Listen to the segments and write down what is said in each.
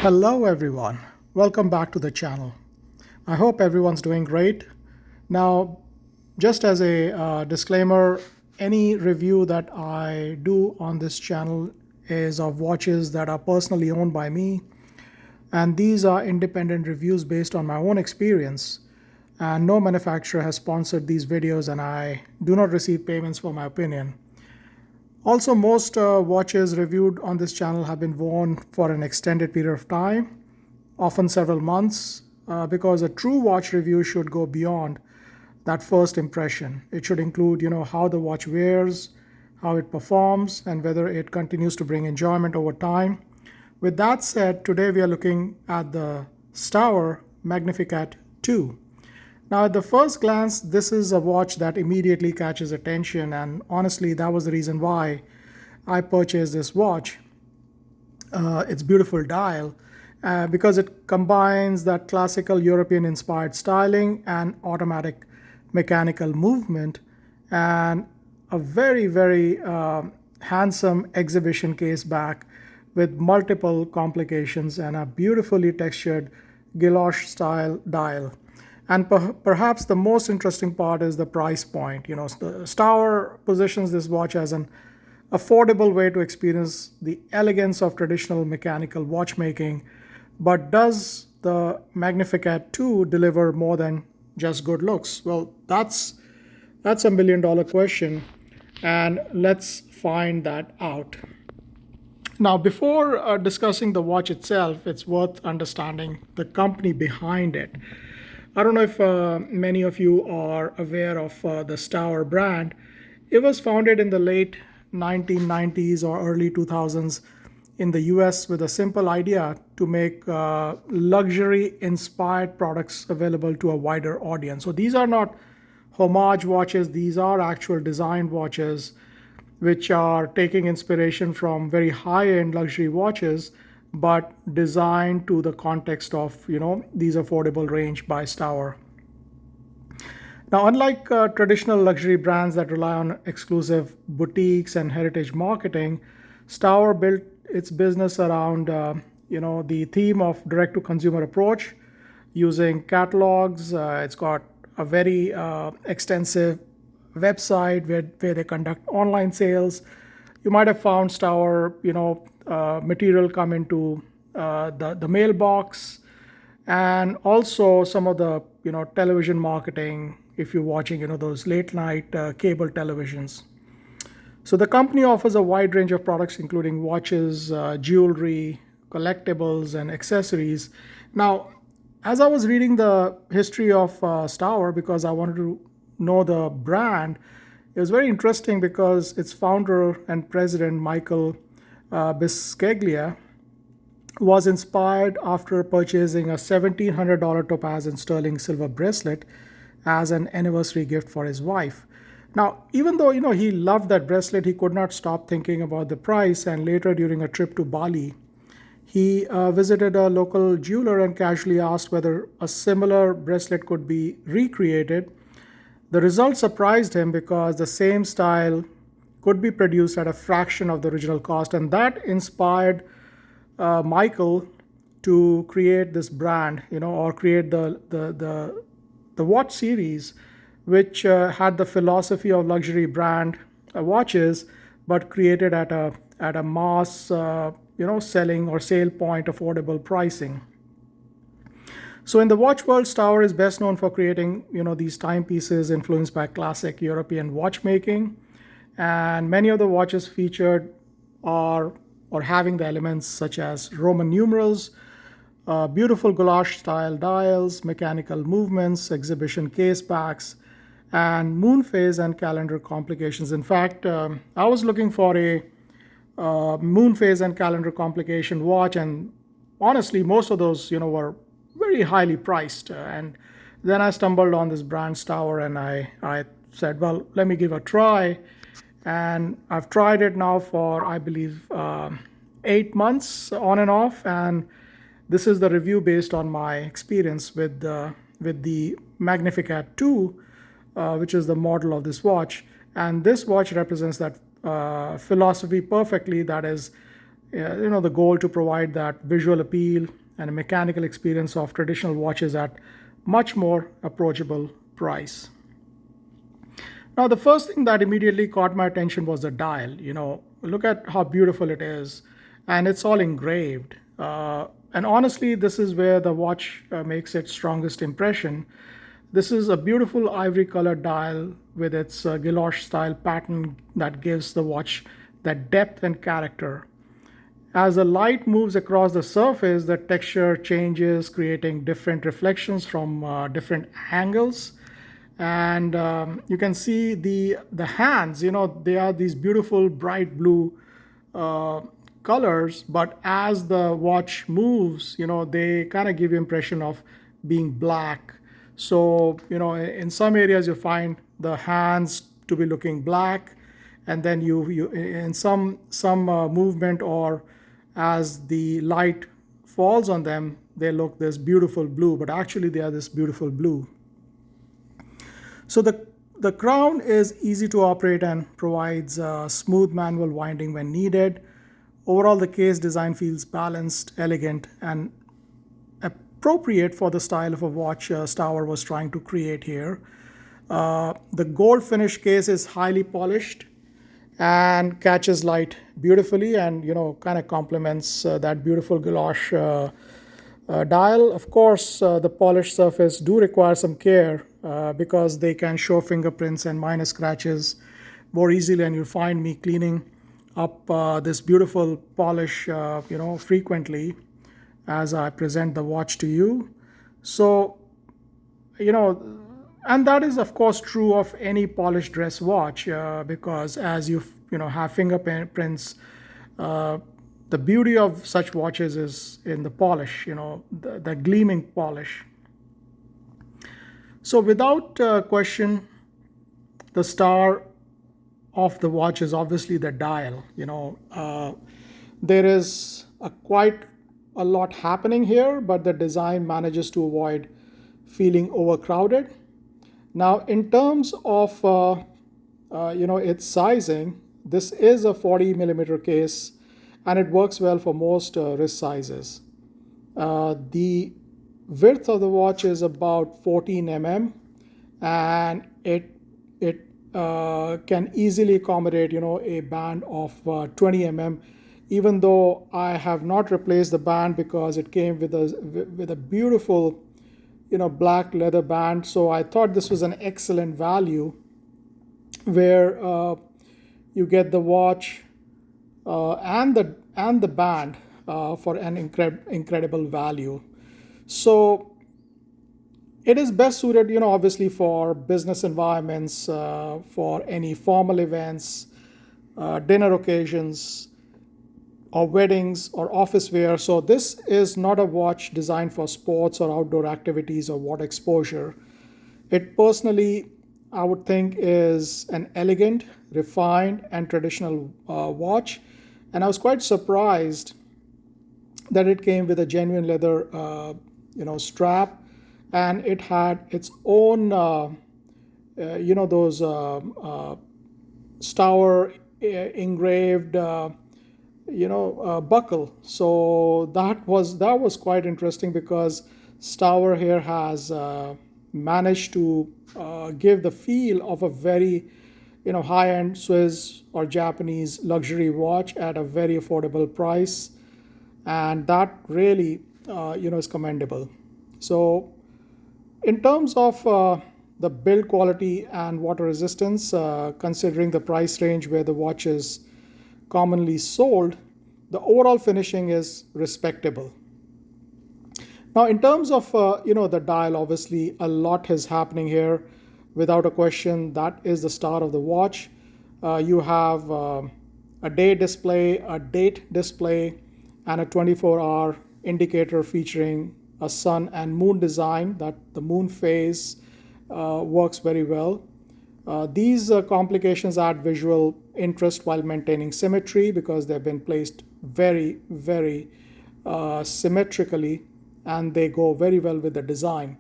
Hello everyone, welcome back to the channel. I hope everyone's doing great. Now, just as a disclaimer, any review that I do on this channel is of watches that are personally owned by me, and these are independent reviews based on my own experience. And no manufacturer has sponsored these videos, and I do not receive payments for my opinion. Also, most watches reviewed on this channel have been worn for an extended period of time, often several months, because a true watch review should go beyond that first impression. It should include, how the watch wears, how it performs, and whether it continues to bring enjoyment over time. With that said, today we are looking at the Stauer Magnificat II. Now, at the first glance, this is a watch that immediately catches attention, and honestly, that was the reason why I purchased this watch. Its beautiful dial, because it combines that classical European inspired styling and automatic mechanical movement, and a very handsome exhibition case back with multiple complications and a beautifully textured guilloché-style dial. And perhaps the most interesting part is the price point. The Stauer positions this watch as an affordable way to experience the elegance of traditional mechanical watchmaking. But does the Magnificat II deliver more than just good looks? Well, that's a $1 million question, and let's find that out. Now, before discussing the watch itself, it's worth understanding the company behind it. I don't know if many of you are aware of the Stauer brand. It was founded in the late 1990s or early 2000s in the US with a simple idea to make luxury-inspired products available to a wider audience. So these are not homage watches, these are actual designed watches which are taking inspiration from very high-end luxury watches but designed to the context of these affordable range by Stauer. Now, unlike traditional luxury brands that rely on exclusive boutiques and heritage marketing, Stauer built its business around the theme of direct-to-consumer approach using catalogs. It's got a very extensive website where they conduct online sales. You might have found Stauer, material come into the mailbox, and also some of the television marketing if you're watching those late night cable televisions. So the company offers a wide range of products including watches, jewelry, collectibles, and accessories. Now, as I was reading the history of Stauer, because I wanted to know the brand, it was very interesting because its founder and president, Michael Bisceglia, was inspired after purchasing a $1,700 topaz and sterling silver bracelet as an anniversary gift for his wife. Now, even though he loved that bracelet, he could not stop thinking about the price. And later, during a trip to Bali, he visited a local jeweler and casually asked whether a similar bracelet could be recreated. The result surprised him because the same style could be produced at a fraction of the original cost, and that inspired Michael to create this brand, or create the watch series, which had the philosophy of luxury brand watches, but created at a mass, selling or sale point affordable pricing. So in the watch world, Stauer is best known for creating, these timepieces influenced by classic European watchmaking, and many of the watches featured are or having the elements such as Roman numerals, beautiful guilloche-style dials, mechanical movements, exhibition case backs, and moon phase and calendar complications. In fact, I was looking for a moon phase and calendar complication watch, and honestly, most of those, were very highly priced. And then I stumbled on this brand Stauer, and I said, well, let me give a try. And I've tried it now for, I believe, 8 months on and off. And this is the review based on my experience with the Magnificat II, which is the model of this watch. And this watch represents that philosophy perfectly. That is, the goal to provide that visual appeal and a mechanical experience of traditional watches at much more approachable price. Now, the first thing that immediately caught my attention was the dial. Look at how beautiful it is, and it's all engraved. And honestly, this is where the watch makes its strongest impression. This is a beautiful ivory colored dial with its guilloché-style pattern that gives the watch that depth and character. As the light moves across the surface, the texture changes, creating different reflections from different angles. And you can see the hands. They are these beautiful bright blue uh, colors, but as the watch moves, they kind of give you impression of being black. So in some areas you find the hands to be looking black, and then you in some movement, or as the light falls on them, they look this beautiful blue, but actually they are this beautiful blue. So the crown is easy to operate and provides smooth manual winding when needed. Overall, the case design feels balanced, elegant, and appropriate for the style of a watch Stauer was trying to create here. The gold finish case is highly polished and catches light beautifully, and kind of complements that beautiful guilloche dial. Of course, the polished surface do require some care because they can show fingerprints and minor scratches more easily, and you'll find me cleaning up this beautiful polish frequently as I present the watch to you. So you know and that is of course true of any polished dress watch, because as you have fingerprints, uh, the beauty of such watches is in the polish, the gleaming polish. So without question, the star of the watch is obviously the dial. There is quite a lot happening here, but the design manages to avoid feeling overcrowded. Now, in terms of its sizing, this is a 40 millimeter case, and it works well for most wrist sizes. The width of the watch is about 14 and it can easily accommodate a band of 20 even though I have not replaced the band because it came with a beautiful black leather band. So I thought this was an excellent value, where you get the watch and the band for an incredible value. So it is best suited, obviously for business environments, for any formal events, dinner occasions, or weddings or office wear. So this is not a watch designed for sports or outdoor activities or water exposure. It personally, I would think, is an elegant, refined, and traditional watch. And I was quite surprised that it came with a genuine leather, strap, and it had its own, those Stauer engraved, buckle. So that was quite interesting, because Stauer here has managed to give the feel of a very high-end Swiss or Japanese luxury watch at a very affordable price, and that really is commendable. So in terms of the build quality and water resistance, considering the price range where the watch is commonly sold, the overall finishing is respectable. Now, in terms of the dial, obviously a lot is happening here. Without a question, that is the star of the watch. You have a day display, a date display, and a 24-hour indicator featuring a sun and moon design. That the moon phase works very well. These complications add visual interest while maintaining symmetry, because they've been placed very, very symmetrically, and they go very well with the design.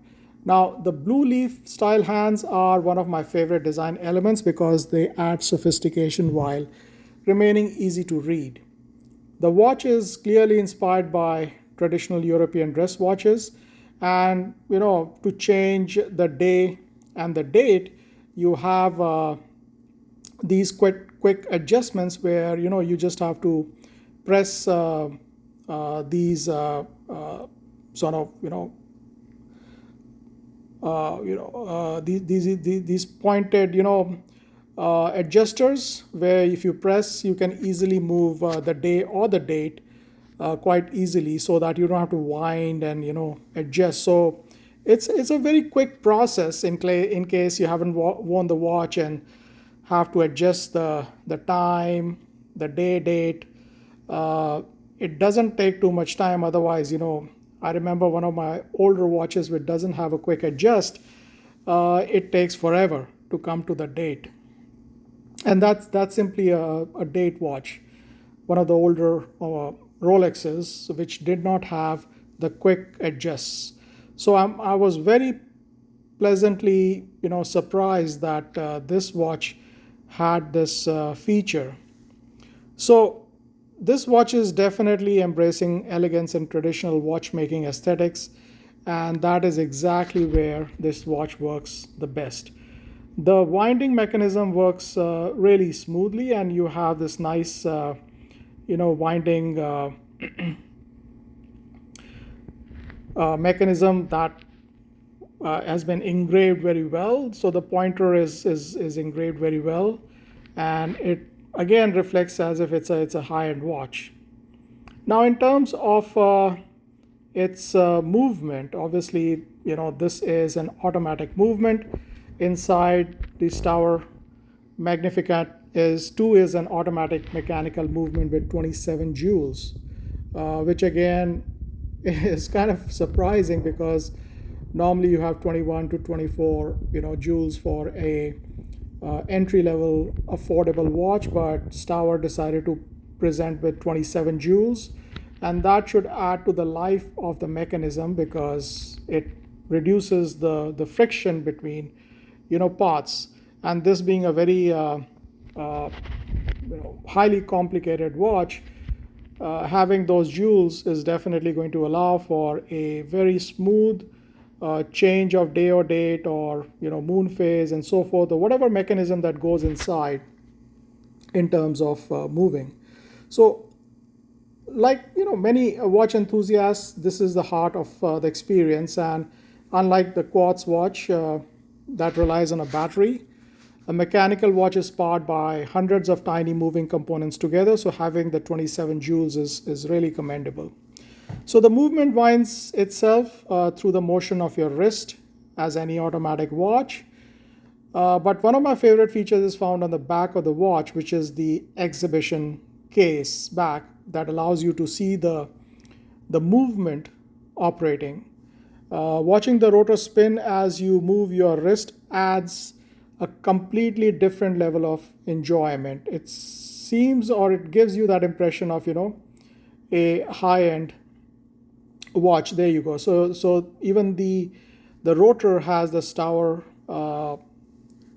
Now, the blue leaf style hands are one of my favorite design elements because they add sophistication while remaining easy to read. The watch is clearly inspired by traditional European dress watches, and to change the day and the date, you have these quick adjustments where you just have to press these sort of these pointed adjusters, where if you press you can easily move the day or the date quite easily, so that you don't have to wind and adjust. So it's a very quick process in case you haven't worn the watch and have to adjust the time, the day, date. uh, it doesn't take too much time. Otherwise, I remember one of my older watches which doesn't have a quick adjust. It takes forever to come to the date, and that's simply a date watch, one of the older Rolexes, which did not have the quick adjusts. So I was very pleasantly surprised that this watch had this feature. So this watch is definitely embracing elegance and traditional watchmaking aesthetics, and that is exactly where this watch works the best. The winding mechanism works really smoothly, and you have this nice, winding mechanism that has been engraved very well. So the pointer is engraved very well, and it again reflects as if it's a high-end watch. Now, in terms of its movement, obviously, this is an automatic movement. Inside the Stauer Magnificat is 2 is an automatic mechanical movement with 27 joules, which again is kind of surprising, because normally you have 21 to 24 joules for a entry level affordable watch, but Stauer decided to present with 27 joules, and that should add to the life of the mechanism, because it reduces the friction between parts. And this being a very uh, highly complicated watch, having those joules is definitely going to allow for a very smooth change of day or date, or moon phase and so forth, or whatever mechanism that goes inside in terms of moving. So, like many watch enthusiasts, this is the heart of the experience. And unlike the quartz watch that relies on a battery, a mechanical watch is powered by hundreds of tiny moving components together, so having the 27 joules is really commendable. So the movement winds itself through the motion of your wrist, as any automatic watch. But one of my favorite features is found on the back of the watch, which is the exhibition case back that allows you to see the movement operating. Watching the rotor spin as you move your wrist adds a completely different level of enjoyment. It seems, or it gives you that impression of a high-end watch. There you go. So even the rotor has the Stauer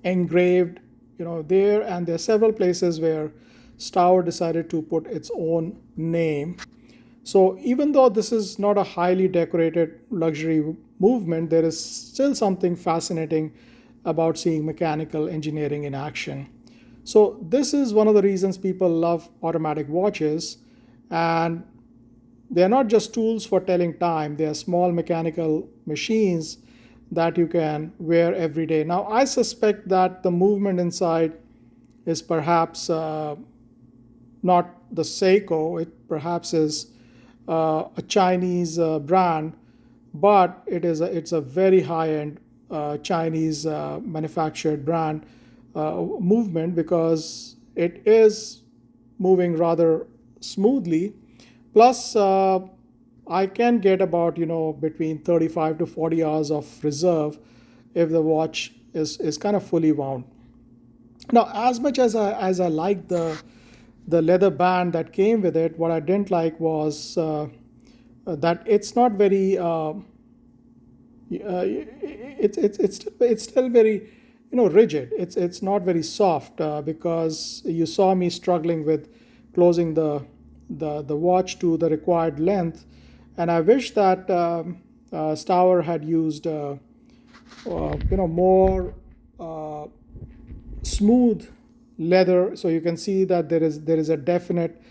engraved there, and there are several places where Stauer decided to put its own name. So even though this is not a highly decorated luxury movement, there is still something fascinating about seeing mechanical engineering in action. So this is one of the reasons people love automatic watches, and they are not just tools for telling time, they are small mechanical machines that you can wear every day. Now, I suspect that the movement inside is perhaps not the Seiko, it perhaps is a Chinese brand, but it's a very high-end Chinese manufactured brand movement, because it is moving rather smoothly. Plus, I can get about between 35 to 40 hours of reserve if the watch is kind of fully wound. Now, as much as I like the leather band that came with it, what I didn't like was that it's not very it's still very rigid. It's not very soft, because you saw me struggling with closing the watch to the required length. And I wish that Stauer had used more smooth leather, so you can see that there is a definite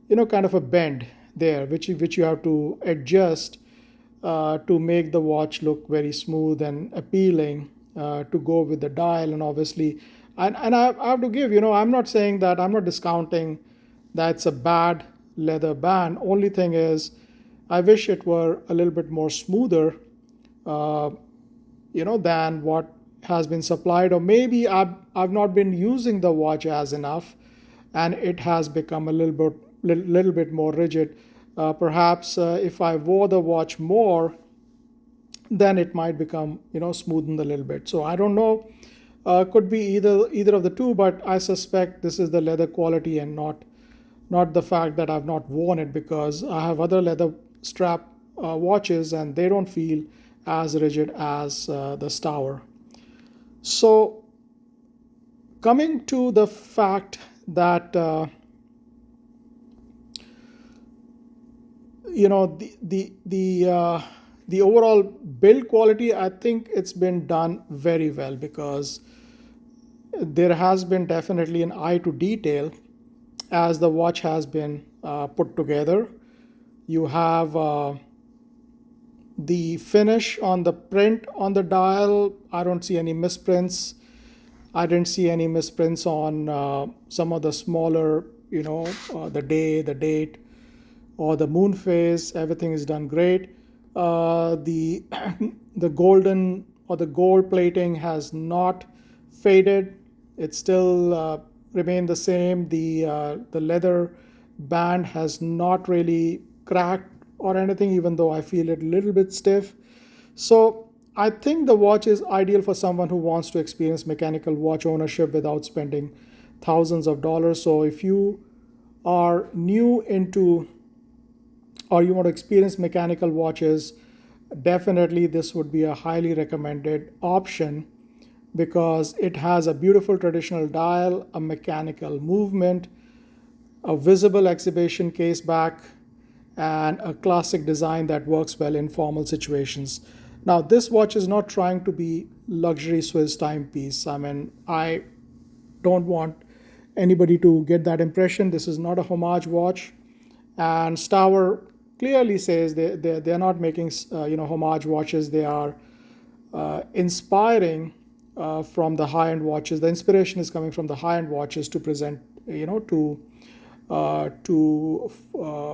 kind of a bend there, which you have to adjust to make the watch look very smooth and appealing to go with the dial. And obviously, and I have to give, I'm not saying that, I'm not discounting that's a bad leather band. Only thing is, I wish it were a little bit more smoother, uh, than what has been supplied. Or maybe I've not been using the watch as enough, and it has become a little bit more rigid. Perhaps if I wore the watch more, then it might become smoothened a little bit. So I don't know. Could be either of the two, but I suspect this is the leather quality and not the fact that I've not worn it, because I have other leather strap watches and they don't feel as rigid as the Stauer. So coming to the fact that the overall build quality, I think it's been done very well, because there has been definitely an eye to detail as the watch has been put together. You have the finish on the print on the dial. I don't see any misprints. I didn't see any misprints on some of the smaller, the day, the date, or the moon phase. Everything is done great. The the golden or the gold plating has not faded. It still remained the same. The leather band has not really cracked or anything, even though I feel it a little bit stiff. So I think the watch is ideal for someone who wants to experience mechanical watch ownership without spending thousands of dollars. So if you are new into, or you want to experience mechanical watches, definitely this would be a highly recommended option, because it has a beautiful traditional dial, a mechanical movement, a visible exhibition case back, and a classic design that works well in formal situations. Now, this watch is not trying to be luxury Swiss timepiece. I mean, I don't want anybody to get that impression. This is not a homage watch, and Stauer clearly says they're not making homage watches. They are inspiring from the high-end watches. The inspiration is coming from the high-end watches to present to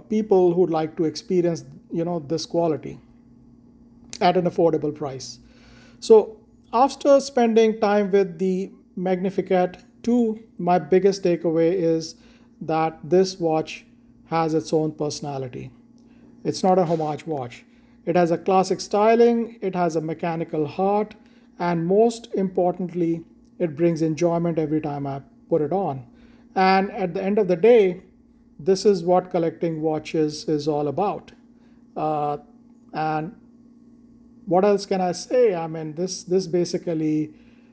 people who'd like to experience this quality at an affordable price. So after spending time with the Magnificat II, my biggest takeaway is that this watch has its own personality. It's not a homage watch. It has a classic styling, it has a mechanical heart, and most importantly, it brings enjoyment every time I put it on. And at the end of the day, this is what collecting watches is all about. And what else can I say? I mean, this basically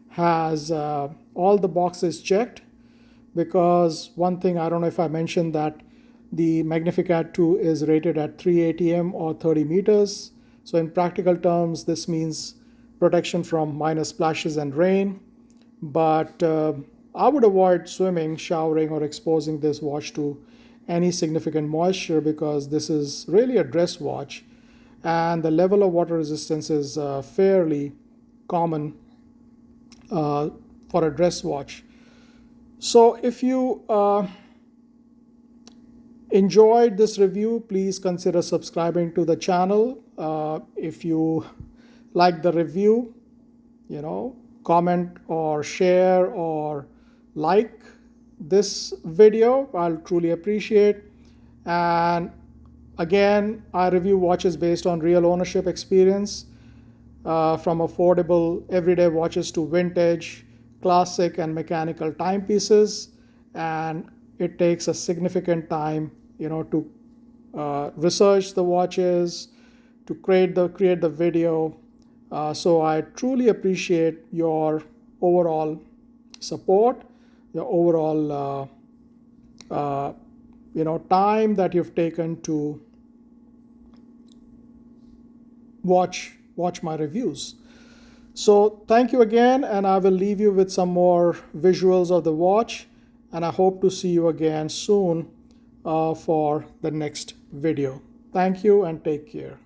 has all the boxes checked, because one thing, I don't know if I mentioned that the Magnificat II is rated at 380 m or 30 meters. So in practical terms, this means protection from minor splashes and rain. But I would avoid swimming, showering, or exposing this watch to any significant moisture, because this is really a dress watch, and the level of water resistance is fairly common for a dress watch. So if you enjoyed this review, please consider subscribing to the channel. If you like the review, comment or share or like this video, I'll truly appreciate. And again, I review watches based on real ownership experience, from affordable everyday watches to vintage, classic, and mechanical timepieces. And it takes a significant time, to research the watches, to create the video. So I truly appreciate your overall support, your overall time that you've taken to watch my reviews. So thank you again, and I will leave you with some more visuals of the watch, and I hope to see you again soon for the next video. Thank you and take care.